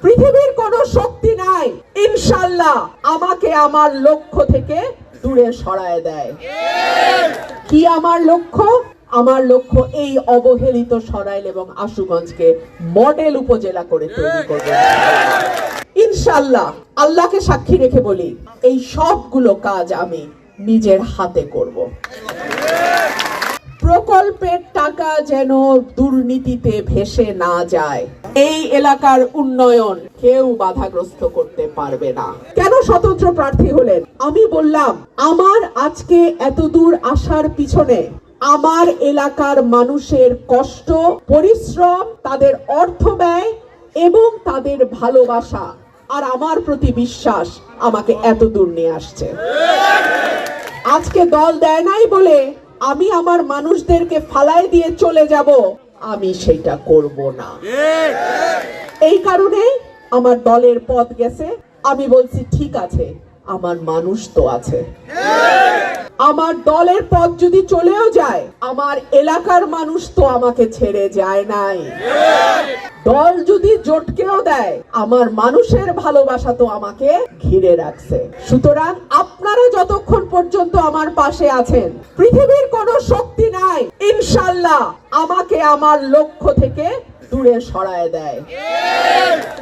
পৃথিবীর কোনো শক্তি নাই ইনশাআল্লাহ আমাকে আমার লক্ষ্য থেকে দূরে সরায় দেয়। কি আমার লক্ষ্য? আমার লক্ষ্য এই অবহেলিত সরাইল এবং আশুগঞ্জকে মডেল উপজেলা করে তৈরি করব ইনশাআল্লাহ। আল্লাহকে সাক্ষী রেখে বলি, এই সবগুলো কাজ আমি নিজের হাতে করব। প্রকল্পের টাকা যেন দুর্নীতিতে ভেসে না যায়, এই এলাকার উন্নয়ন কেউ বাধাগ্রস্ত করতে পারবে না। কেন স্বতন্ত্র প্রার্থী হলেন? আমি বললাম, আমার আজকে এত দূর আসার পিছনে আমার এলাকার মানুষের কষ্ট, পরিশ্রম, তাদের অর্থ ব্যয় এবং তাদের ভালোবাসা আর আমার প্রতি বিশ্বাস আমাকে এত দূর নিয়ে আসছে। আজকে দল দেয় নাই বলে আমি আমার মানুষদেরকে ফালাই দিয়ে চলে যাব, আমি সেটা করব না। এই কারণে আমার দলের পথ গেছে। আমি বলছি ঠিক আছে, আমার মানুষ তো আছে। আমার দলের পথ যদি চলেও যায়, আমার এলাকার মানুষ তো আমাকে ছেড়ে যায় নাই। দল যদি জটকেও দেয়, আমার মানুষের ভালোবাসা তো আমাকে ঘিরে রাখছে। সুতরাং আপনারা যতক্ষণ পর্যন্ত আমার পাশে আছেন, পৃথিবীর কোনো শক্তি নাই ইনশাআল্লাহ আমাকে আমার লক্ষ্য থেকে দূরে সরায় দেয়।